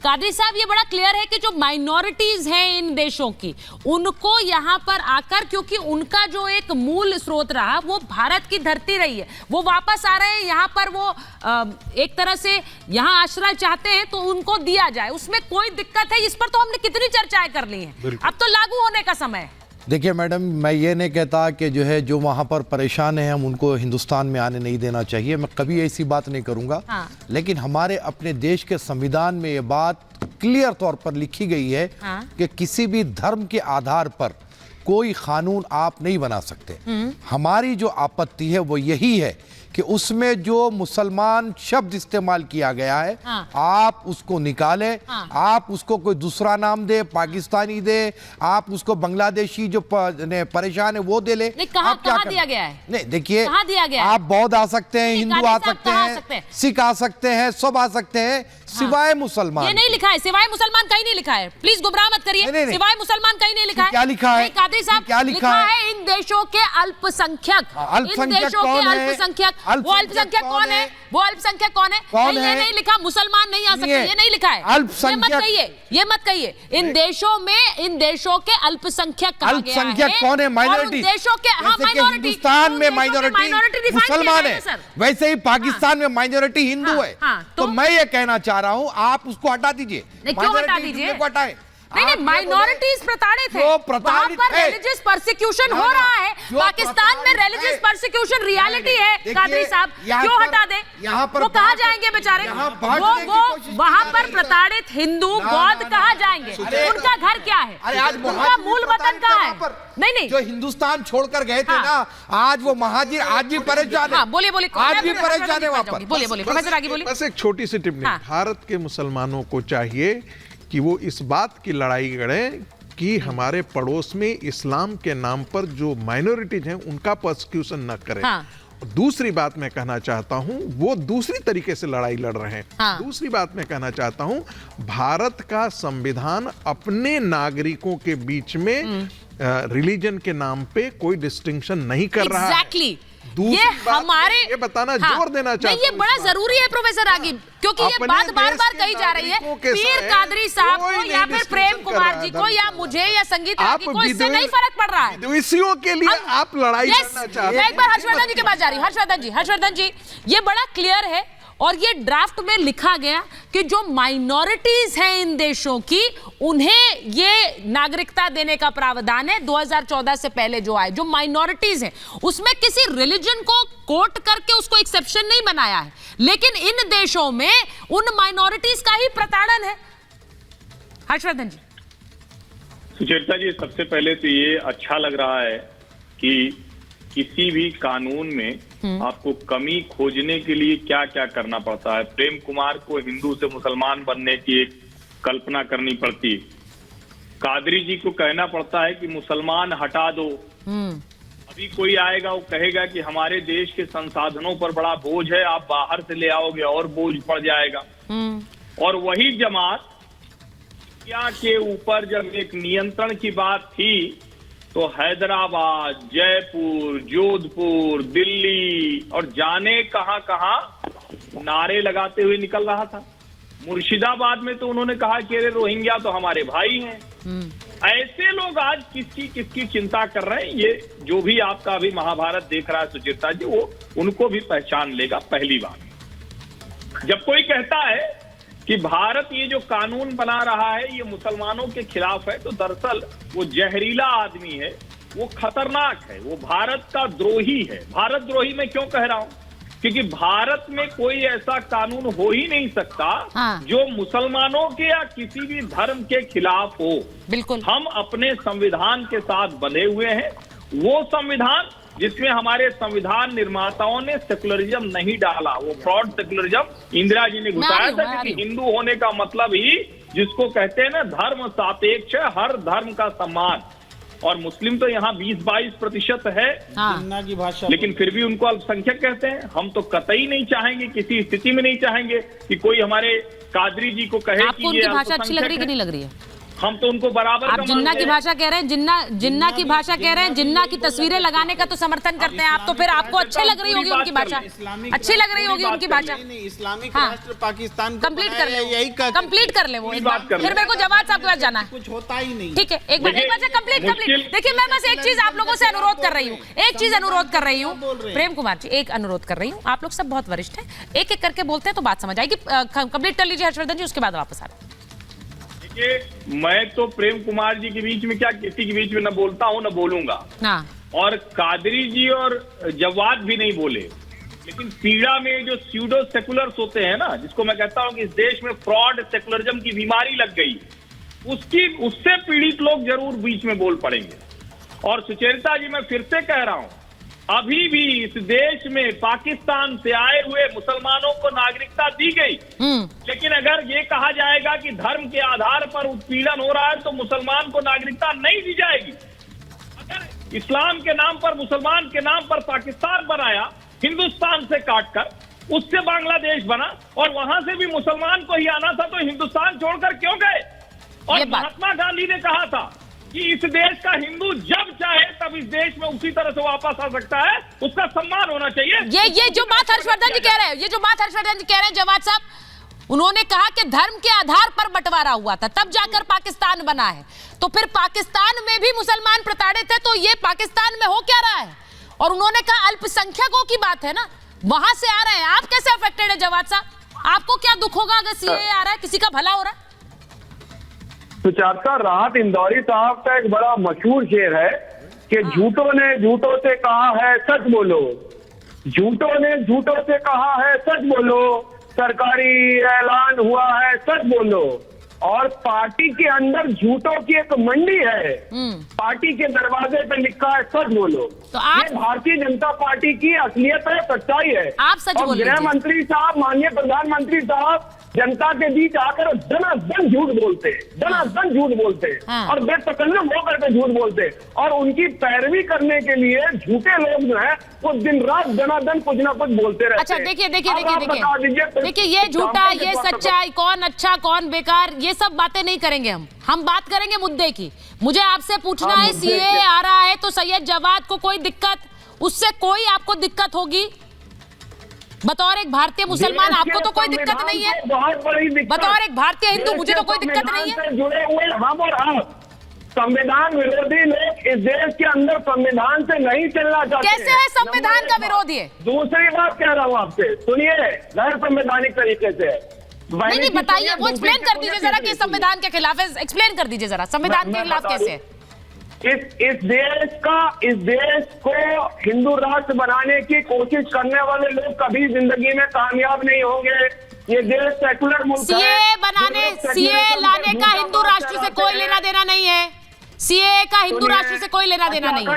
कादरी साहब, ये बड़ा क्लियर है कि जो माइनॉरिटीज हैं इन देशों की, उनको यहाँ पर आकर, क्योंकि उनका जो एक मूल स्रोत रहा वो भारत की धरती रही है, वो वापस आ रहे हैं यहाँ पर, वो एक तरह से यहाँ आश्रय चाहते हैं तो उनको दिया जाए, उसमें कोई दिक्कत है? इस पर तो हमने कितनी चर्चाएं कर ली हैं, अब तो लागू होने का समय है। देखिए मैडम, मैं ये नहीं कहता कि जो वहाँ पर परेशान हैं हम उनको हिंदुस्तान में आने नहीं देना चाहिए, मैं कभी ऐसी बात नहीं करूँगा। हाँ। लेकिन हमारे अपने देश के संविधान में ये बात क्लियर तौर पर लिखी गई है कि किसी भी धर्म के आधार पर कोई कानून आप नहीं बना सकते। हमारी जो आपत्ति है वो यही है कि उसमें जो मुसलमान शब्द इस्तेमाल किया गया है, आप उसको निकालें। आप उसको कोई दूसरा नाम दे, पाकिस्तानी दे, आप उसको बांग्लादेशी जो परेशान है वो दे ले। कहाँ दिया गया है? नहीं देखिए, आप बौद्ध आ सकते हैं, हिंदू आ सकते हैं, सिख आ सकते हैं, सब आ सकते हैं, सिवाय मुसलमान। ये नहीं लिखा है, सिवाय मुसलमान कहीं नहीं लिखा है, प्लीज गुमराह मत करिए। सिवाय मुसलमान कहीं नहीं लिखा है। क्या लिखा है कादरी साहब? क्या लिखा है? इन देशों के अल्पसंख्यक। अल्पसंख्यक कौन है? वो अल्पसंख्यक कौन है? वो अल्पसंख्यक कौन है? ये नहीं लिखा, मुसलमान नहीं आ सकते, ये नहीं लिखा है। ये मत कहिए। इन देशों में, इन देशों के अल्पसंख्यक कहा गया है। अल्पसंख्यक कौन है? माइनॉरिटी। देशों के, हाँ, माइनॉरिटी। हिंदुस्तान में माइनॉरिटी मुसलमान है, वैसे ही पाकिस्तान में माइनॉरिटी हिंदू है। तो मैं ये कहना चाह रहा हूँ, आप उसको हटा दीजिए। क्यों हटा दीजिए? हटाए। नहीं, माइनॉरिटीज प्रताड़ित है, वहाँ पर रिलीजियस परसिक्यूशन हो रहा है। पाकिस्तान में रिलीजियस परसिक्यूशन रियलिटी है। कादरी साहब, क्यों हटा दे? वो कहाँ जाएंगे बेचारे? वो वहाँ पर प्रताड़ित हिंदू बौद्ध कहाँ जाएंगे? उनका घर क्या है? उनका मूल वतन कहाँ है? नहीं, जो हिंदुस्तान छोड़कर गए थे ना, आज वो महाजिर आज भी परेशान है। बोलिए, आज भी परेशान है वहाँ पर। बोलिए प्रोफेसर, आगे बोलिए। बस एक छोटी सी टिप्पणी, भारत के मुसलमानों को चाहिए कि वो इस बात की लड़ाई लड़ें कि हमारे पड़ोस में इस्लाम के नाम पर जो माइनॉरिटीज हैं उनका प्रोसिक्यूशन न करें। दूसरी बात मैं कहना चाहता हूं, वो दूसरी तरीके से लड़ाई लड़ रहे हैं। दूसरी बात मैं कहना चाहता हूं, भारत का संविधान अपने नागरिकों के बीच में रिलीजन के नाम पे कोई डिस्टिंक्शन नहीं कर रहा है। ये हमारे, ये बताना जोर देना चाहता हूं, ये बड़ा जरूरी है प्रोफेसर आगे, क्योंकि ये बात बार बार कही जा रही है। पीर कादरी साहब को या फिर प्रेम कुमार जी को या मुझे या संगीत को इससे नहीं फर्क पड़ रहा है। विदेशियों के लिए आप लड़ाई करना चाहते हैं। मैं एक बार हर्षवर्धन जी के पास जा रही हूँ। हर्षवर्धन जी, ये बड़ा क्लियर है और ये ड्राफ्ट में लिखा गया कि जो माइनॉरिटीज हैं इन देशों की, उन्हें ये नागरिकता देने का प्रावधान है 2014 से पहले जो आए। जो माइनॉरिटीज हैं उसमें किसी रिलीजन को कोट करके उसको एक्सेप्शन नहीं बनाया है, लेकिन इन देशों में उन माइनॉरिटीज का ही प्रताड़न है। हर्षवर्धन जी। सुचेता जी, सबसे पहले तो ये अच्छा लग रहा है कि किसी भी कानून में आपको कमी खोजने के लिए क्या क्या करना पड़ता है। प्रेम कुमार को हिंदू से मुसलमान बनने की एक कल्पना करनी पड़ती है, कादरी जी को कहना पड़ता है कि मुसलमान हटा दो। अभी कोई आएगा वो कहेगा कि हमारे देश के संसाधनों पर बड़ा बोझ है, आप बाहर से ले आओगे और बोझ पड़ जाएगा। और वही जमात क्या के ऊपर जब एक नियंत्रण की बात थी तो हैदराबाद, जयपुर, जोधपुर, दिल्ली और जाने कहां कहां नारे लगाते हुए निकल रहा था। मुर्शिदाबाद में तो उन्होंने कहा कि अरे रोहिंग्या तो हमारे भाई हैं। ऐसे लोग आज किसकी चिंता कर रहे हैं? ये जो भी आपका अभी महाभारत देख रहा है सुचेता जी, वो उनको भी पहचान लेगा। पहली बात, जब कोई कहता है कि भारत ये जो कानून बना रहा है ये मुसलमानों के खिलाफ है, तो दरअसल वो जहरीला आदमी है, वो खतरनाक है, वो भारत का द्रोही है। भारत द्रोही मैं क्यों कह रहा हूं? क्योंकि भारत में कोई ऐसा कानून हो ही नहीं सकता जो मुसलमानों के या किसी भी धर्म के खिलाफ हो। बिल्कुल, हम अपने संविधान के साथ बंधे हुए हैं। वो संविधान जिसमें हमारे संविधान निर्माताओं ने सेकुलरिज्म नहीं डाला, वो फ्रॉड सेकुलरिज्म इंदिरा जी ने घुसाया था। क्योंकि हिंदू होने का मतलब ही जिसको कहते हैं ना धर्म सापेक्ष, हर धर्म का सम्मान। और मुस्लिम तो यहाँ 20-22% है की भाषा, लेकिन फिर भी उनको अल्पसंख्यक कहते हैं। हम तो कतई नहीं चाहेंगे, किसी स्थिति में नहीं चाहेंगे कि कोई हमारे कादरी जी को कहे आपको कि उनकी ये भाषा अच्छी लग रही है कि नहीं लग रही है? हम तो उनको बराबर आप का जिन्ना मानते की हैं। भाषा कह रहे हैं, जिन्ना की भाषा कह रहे हैं, जिन्ना की तस्वीरें लगाने का तो समर्थन करते हैं आप, तो फिर आपको अच्छी लग रही होगी उनकी भाषा, अच्छी लग रही होगी उनकी भाषा। इस्लामिक हाँ। राष्ट्र पाकिस्तान कंप्लीट कर ले, यही कंप्लीट कर ले वो एक बार। बात कर फिर ले। मेरे को जवाब साहब के पास जाना है। कुछ होता ही नहीं। ठीक है, एक बार से कंप्लीट। देखिए मैं बस एक चीज आप लोगों से अनुरोध कर रही हूँ, एक चीज अनुरोध कर रही हूँ प्रेम कुमार जी, एक अनुरोध कर रही हूँ, आप लोग सब बहुत वरिष्ठ हैं, एक एक करके बोलते हैं तो बात समझ आएगी। कंप्लीट कर लीजिए हर्षवर्धन जी, उसके बाद वापस आ रहे हैं। मैं तो प्रेम कुमार जी के बीच में क्या किसी के बीच में न बोलता हूं न बोलूंगा, हाँ और कादरी जी और जवाद भी नहीं बोले, लेकिन पीड़ा में जो स्यूडो सेकुलर्स होते हैं ना, जिसको मैं कहता हूं कि इस देश में फ्रॉड सेकुलरिज्म की बीमारी लग गई, उससे पीड़ित लोग जरूर बीच में बोल पड़ेंगे। और सुचेता जी, मैं फिर से कह रहा हूं, अभी भी इस देश में पाकिस्तान से आए हुए मुसलमानों को नागरिकता दी गई, लेकिन अगर ये कहा जाएगा कि धर्म के आधार पर उत्पीड़न हो रहा है तो मुसलमान को नागरिकता नहीं दी जाएगी। अगर इस्लाम के नाम पर, मुसलमान के नाम पर पाकिस्तान बनाया, हिंदुस्तान से काटकर, उससे बांग्लादेश बना, और वहां से भी मुसलमान को ही आना था, तो हिंदुस्तान छोड़कर क्यों गए? और महात्मा गांधी ने कहा था कि इस देश का हिंदू जब चाहे तब इस देश में उसी तरह से वापस आ सकता है, उसका सम्मान होना चाहिए। ये जो बात हर्षवर्धन जी कह रहे हैं, ये जो बात हर्षवर्धन जी कह रहे हैं जवाद साहब, उन्होंने कहा कि धर्म के आधार पर बंटवारा हुआ था, तब जाकर पाकिस्तान बना है। तो फिर पाकिस्तान में भी मुसलमान प्रताड़ित है, तो ये पाकिस्तान में हो क्या रहा है? और उन्होंने कहा अल्पसंख्यकों की बात है ना, वहां से आ रहे हैं। आप कैसे अफेक्टेड है जवाद साहब? आपको क्या दुख होगा अगर सीएए आ रहा है, किसी का भला हो रहा है? सुचाता, राहत इंदौरी साहब का एक बड़ा मशहूर शेर है कि झूठों ने झूठों से कहा है सच बोलो, झूठों ने झूठों से कहा है सच बोलो, सरकारी ऐलान हुआ है सच बोलो। और पार्टी के अंदर झूठों की एक मंडी है, पार्टी के दरवाजे पे लिखा है सच बोलो। तो आप, ये भारतीय जनता पार्टी की असलियत है, सच्चाई है। आप सच बोल गृह मंत्री साहब, माननीय प्रधानमंत्री साहब जनता के बीच आकर दनादन झूठ बोलते, दनादन झूठ बोलते, और बेतकल्लुफ होकर के झूठ बोलते, और उनकी पैरवी करने के लिए झूठे लोग जो है वो दिन रात दनादन कुछ ना कुछ बोलते रहते। अच्छा देखिए ये झूठा, ये सच्चाई, कौन अच्छा कौन बेकार, ये सब बातें नहीं करेंगे हम बात करेंगे मुद्दे की। मुझे आपसे पूछना है, सीएए आ रहा है तो सैयद जवाद को कोई दिक्कत, उससे कोई आपको दिक्कत होगी? बतौर एक भारतीय मुसलमान आपको तो कोई दिक्कत नहीं है, बहुत बड़ी दिक्कत। बतौर एक भारतीय हिंदू मुझे तो कोई दिक्कत नहीं है। जुड़े हुए हम और आप संविधान विरोधी लोग इस देश के अंदर संविधान से नहीं चलना चाहते। कैसे है संविधान का विरोध ये? दूसरी बात कह रहा हूँ आपसे, सुनिए, गैर संवैधानिक तरीके से नहीं बताइए, वो एक्सप्लेन कर दीजिए जरा कि संविधान के खिलाफ है, एक्सप्लेन कर दीजिए जरा, संविधान के खिलाफ कैसे है? इस देश को हिंदू राष्ट्र बनाने की कोशिश करने वाले लोग कभी जिंदगी में कामयाब नहीं होंगे। ये देश सेकुलर मुल्क है। सीएए लाने का हिंदू राष्ट्र से कोई लेना देना नहीं है, सीएए का हिंदू राष्ट्र से कोई लेना देना नहीं है।